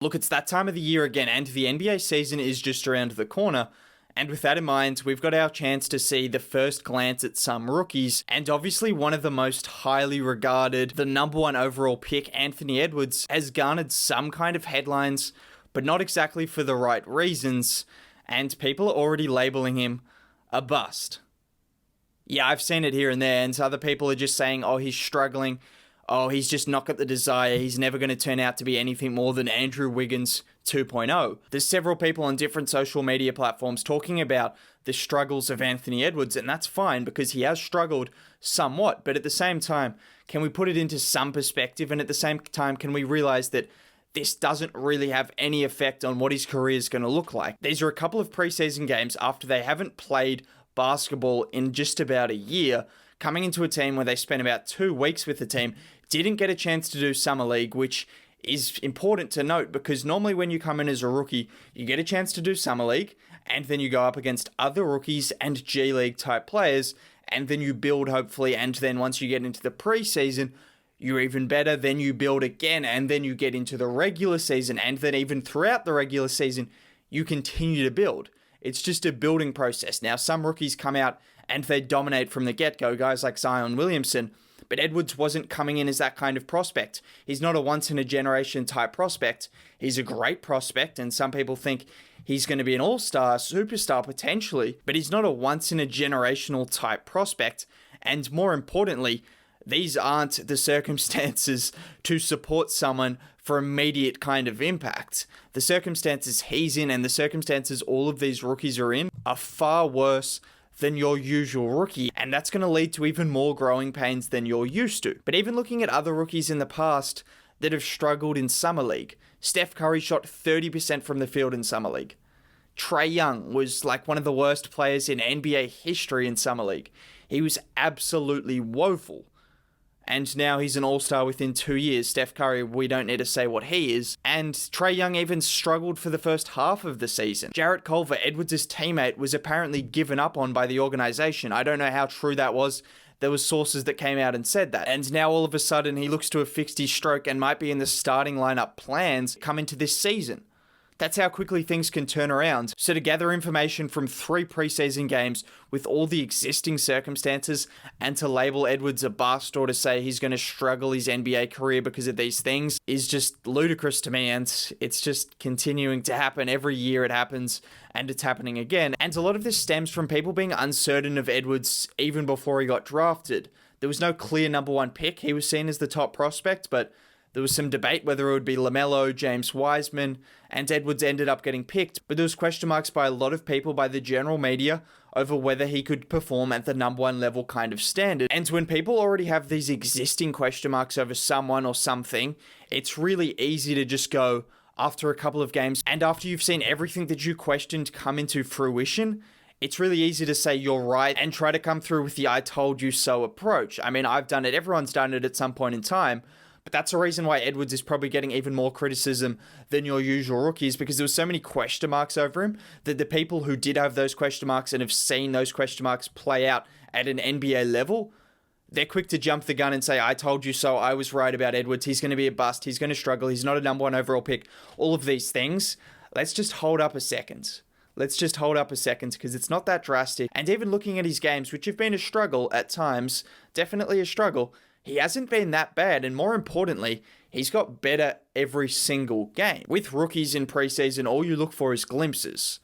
Look, it's that time of the year again, and the NBA season is just around the corner. And with that in mind, we've got our chance to see the first glance at some rookies. And obviously one of the most highly regarded, the number one overall pick, Anthony Edwards, has garnered some kind of headlines, but not exactly for the right reasons. And people are already labeling him a bust. Yeah, I've seen it here and there, and other people are just saying, oh, he's struggling. Oh, he's just not got the desire. He's never going to turn out to be anything more than Andrew Wiggins 2.0. There's several people on different social media platforms talking about the struggles of Anthony Edwards, and that's fine because he has struggled somewhat. But at the same time, can we put it into some perspective? And at the same time, can we realize that this doesn't really have any effect on what his career is going to look like? These are a couple of preseason games after they haven't played basketball in just about a year, coming into a team where they spent about 2 weeks with the team, didn't get a chance to do Summer League, which is important to note because normally when you come in as a rookie, you get a chance to do Summer League, and then you go up against other rookies and G League type players, and then you build hopefully, and then once you get into the preseason, you're even better, then you build again, and then you get into the regular season, and then even throughout the regular season, you continue to build. It's just a building process. Now, some rookies come out and they dominate from the get-go, guys like Zion Williamson, but Edwards wasn't coming in as that kind of prospect. He's not a once-in-a-generation type prospect. He's a great prospect, and some people think he's going to be an all-star, superstar potentially, but he's not a once-in-a-generational type prospect, and more importantly, these aren't the circumstances to support someone for immediate kind of impact. The circumstances he's in and the circumstances all of these rookies are in are far worse than your usual rookie, and that's going to lead to even more growing pains than you're used to. But even looking at other rookies in the past that have struggled in Summer League, Steph Curry shot 30% from the field in Summer League. Trae Young was like one of the worst players in NBA history in Summer League. He was absolutely woeful. And now he's an all-star within 2 years. Steph Curry, we don't need to say what he is. And Trae Young even struggled for the first half of the season. Jarrett Culver, Edwards' teammate, was apparently given up on by the organization. I don't know how true that was. There was sources that came out and said that. And now all of a sudden he looks to have fixed his stroke and might be in the starting lineup plans come into this season. That's how quickly things can turn around. So to gather information from 3 preseason games with all the existing circumstances and to label Edwards a bust or to say he's going to struggle his NBA career because of these things is just ludicrous to me, and it's just continuing to happen. Every year it happens and it's happening again. And a lot of this stems from people being uncertain of Edwards even before he got drafted. There was no clear number 1 pick. He was seen as the top prospect, but there was some debate whether it would be LaMelo, James Wiseman, and Edwards ended up getting picked, but there was question marks by a lot of people, by the general media, over whether he could perform at the number 1 level kind of standard. And when people already have these existing question marks over someone or something, it's really easy to just go after a couple of games, and after you've seen everything that you questioned come into fruition, it's really easy to say you're right and try to come through with the I told you so approach. I mean, I've done it, everyone's done it at some point in time, but that's the reason why Edwards is probably getting even more criticism than your usual rookies, because there were so many question marks over him that the people who did have those question marks and have seen those question marks play out at an NBA level, they're quick to jump the gun and say, I told you so, I was right about Edwards, he's going to be a bust, he's going to struggle, he's not a number 1 overall pick, all of these things. Let's just hold up a second. Because it's not that drastic. And even looking at his games, which have been a struggle at times, definitely a struggle, he hasn't been that bad, and more importantly, he's got better every single game. With rookies in preseason, all you look for is glimpses.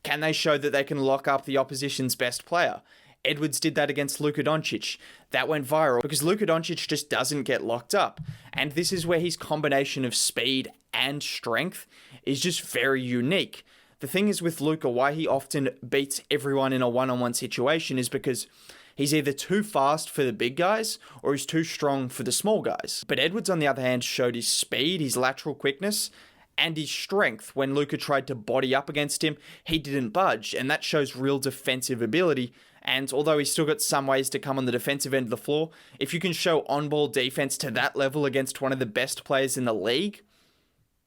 Can they show that they can lock up the opposition's best player? Edwards did that against Luka Doncic. That went viral because Luka Doncic just doesn't get locked up. And this is where his combination of speed and strength is just very unique. The thing is with Luka, why he often beats everyone in a one-on-one situation is because he's either too fast for the big guys or he's too strong for the small guys. But Edwards, on the other hand, showed his speed, his lateral quickness, and his strength. When Luka tried to body up against him, he didn't budge, and that shows real defensive ability. And although he's still got some ways to come on the defensive end of the floor, if you can show on-ball defense to that level against one of the best players in the league,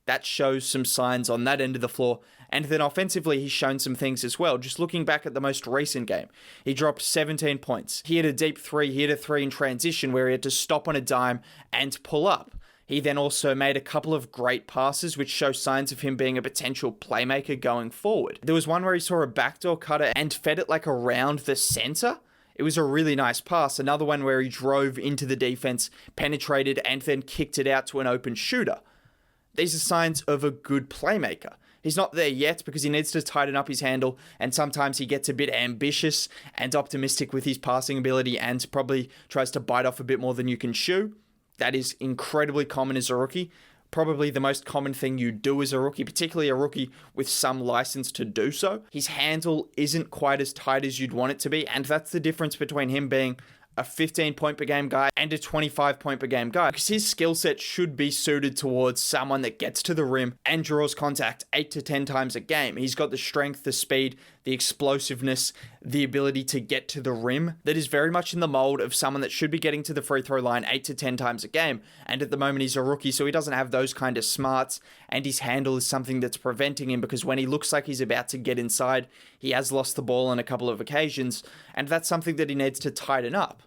that shows some signs on that end of the floor. And then offensively, he's shown some things as well. Just looking back at the most recent game, he dropped 17 points. He had a deep 3, he had a 3 in transition where he had to stop on a dime and pull up. He then also made a couple of great passes, which show signs of him being a potential playmaker going forward. There was one where he saw a backdoor cutter and fed it like around the center. It was a really nice pass. Another one where he drove into the defense, penetrated, and then kicked it out to an open shooter. These are signs of a good playmaker. He's not there yet because he needs to tighten up his handle, and sometimes he gets a bit ambitious and optimistic with his passing ability and probably tries to bite off a bit more than you can chew. That is incredibly common as a rookie. Probably the most common thing you do as a rookie, particularly a rookie with some license to do so. His handle isn't quite as tight as you'd want it to be, and that's the difference between him being a 15-point per game guy and a 25-point per game guy, because his skill set should be suited towards someone that gets to the rim and draws contact 8 to 10 times a game. He's got the strength, the speed, the explosiveness, the ability to get to the rim that is very much in the mold of someone that should be getting to the free throw line 8 to 10 times a game. And at the moment he's a rookie, so he doesn't have those kind of smarts, and his handle is something that's preventing him, because when he looks like he's about to get inside, he has lost the ball on a couple of occasions, and that's something that he needs to tighten up.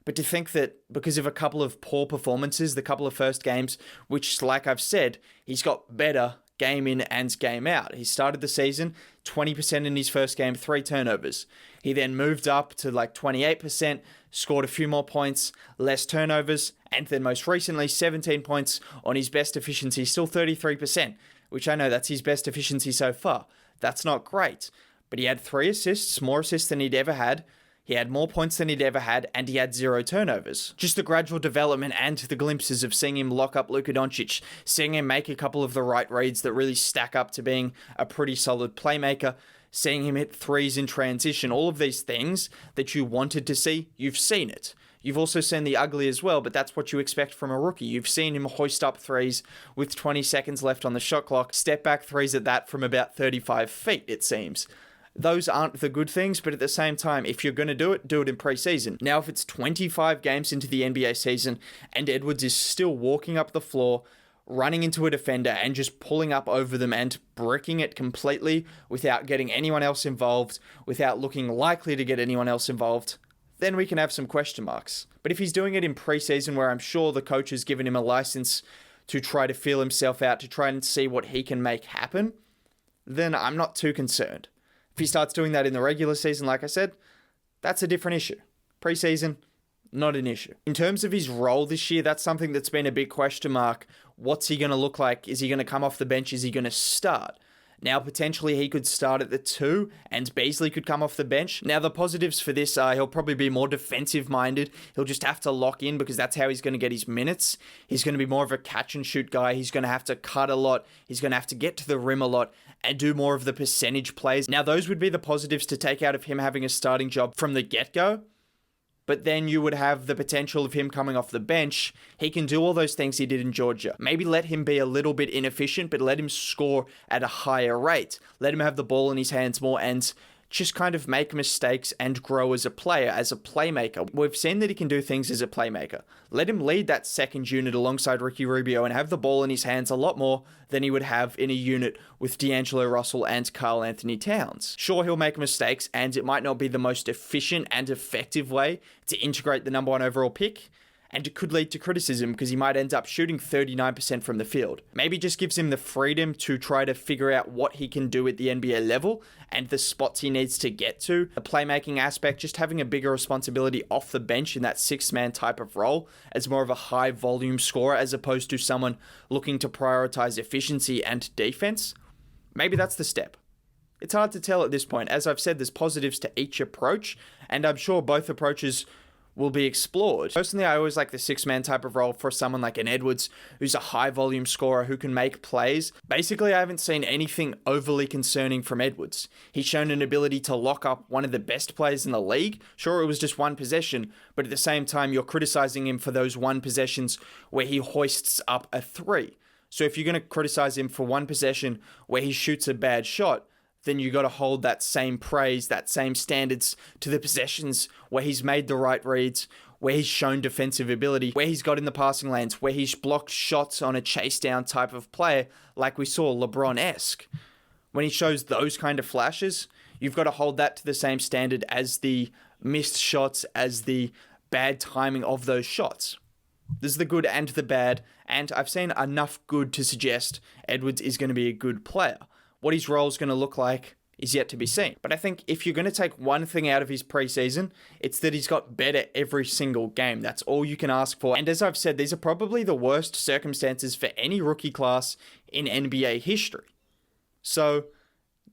But to think that because of a couple of poor performances, the couple of first games, which, like I've said, he's got better game in and game out. He started the season 20% in his first game, 3 turnovers. He then moved up to like 28%, scored a few more points, less turnovers, and then most recently 17 points on his best efficiency, still 33%, which I know that's his best efficiency so far. That's not great. But he had 3 assists, more assists than he'd ever had. He had more points than he'd ever had, and he had 0 turnovers. Just the gradual development and the glimpses of seeing him lock up Luka Doncic, seeing him make a couple of the right reads that really stack up to being a pretty solid playmaker, seeing him hit threes in transition, all of these things that you wanted to see, you've seen it. You've also seen the ugly as well, but that's what you expect from a rookie. You've seen him hoist up threes with 20 seconds left on the shot clock, step back threes at that from about 35 feet, it seems. Those aren't the good things, but at the same time, if you're going to do it in preseason. Now, if it's 25 games into the NBA season and Edwards is still walking up the floor, running into a defender and just pulling up over them and bricking it completely without getting anyone else involved, without looking likely to get anyone else involved, then we can have some question marks. But if he's doing it in preseason, where I'm sure the coach has given him a license to try to feel himself out, to try and see what he can make happen, then I'm not too concerned. If he starts doing that in the regular season, like I said, that's a different issue. Preseason, not an issue. In terms of his role this year, that's something that's been a big question mark. What's he going to look like? Is he going to come off the bench? Is he going to start? Now, potentially he could start at the 2 and Beasley could come off the bench. Now, the positives for this are he'll probably be more defensive-minded. He'll just have to lock in because that's how he's going to get his minutes. He's going to be more of a catch-and-shoot guy. He's going to have to cut a lot. He's going to have to get to the rim a lot and do more of the percentage plays. Now, those would be the positives to take out of him having a starting job from the get-go. But then you would have the potential of him coming off the bench. He can do all those things he did in Georgia. Maybe let him be a little bit inefficient, but let him score at a higher rate. Let him have the ball in his hands more and just kind of make mistakes and grow as a player, as a playmaker. We've seen that he can do things as a playmaker. Let him lead that second unit alongside Ricky Rubio and have the ball in his hands a lot more than he would have in a unit with D'Angelo Russell and Karl Anthony Towns. Sure, he'll make mistakes, and it might not be the most efficient and effective way to integrate the number 1 overall pick, and it could lead to criticism because he might end up shooting 39% from the field. Maybe just gives him the freedom to try to figure out what he can do at the NBA level and the spots he needs to get to. The playmaking aspect, just having a bigger responsibility off the bench in that 6-man type of role as more of a high volume scorer as opposed to someone looking to prioritize efficiency and defense. Maybe that's the step. It's hard to tell at this point. As I've said, there's positives to each approach, and I'm sure both approaches will be explored. Personally, I always like the 6-man type of role for someone like an Edwards, who's a high-volume scorer who can make plays. Basically, I haven't seen anything overly concerning from Edwards. He's shown an ability to lock up one of the best players in the league. Sure, it was just 1 possession, but at the same time, you're criticizing him for those 1 possessions where he hoists up a 3. So if you're going to criticize him for 1 possession where he shoots a bad shot, then you got to hold that same praise, that same standards to the possessions where he's made the right reads, where he's shown defensive ability, where he's got in the passing lanes, where he's blocked shots on a chase down type of player like we saw LeBron-esque. When he shows those kind of flashes, you've got to hold that to the same standard as the missed shots, as the bad timing of those shots. There's the good and the bad, and I've seen enough good to suggest Edwards is going to be a good player. What his role is going to look like is yet to be seen. But I think if you're going to take one thing out of his preseason, it's that he's got better every single game. That's all you can ask for. And as I've said, these are probably the worst circumstances for any rookie class in NBA history. So,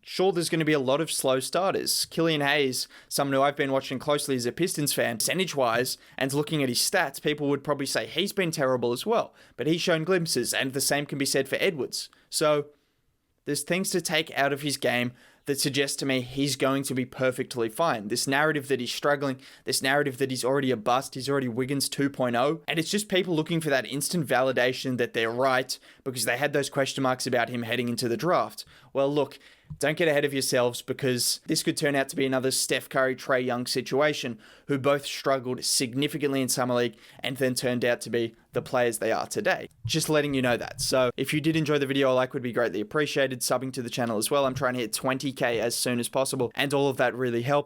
sure, there's going to be a lot of slow starters. Killian Hayes, someone who I've been watching closely as a Pistons fan, percentage-wise, and looking at his stats, people would probably say he's been terrible as well. But he's shown glimpses, and the same can be said for Edwards. So, there's things to take out of his game that suggest to me he's going to be perfectly fine. This narrative that he's struggling, this narrative that he's already a bust, he's already Wiggins 2.0, and it's just people looking for that instant validation that they're right because they had those question marks about him heading into the draft. Well, look, don't get ahead of yourselves because this could turn out to be another Steph Curry, Trae Young situation who both struggled significantly in Summer League and then turned out to be the players they are today. Just letting you know that. So if you did enjoy the video, a like would be greatly appreciated. Subbing to the channel as well. I'm trying to hit 20k as soon as possible and all of that really helps.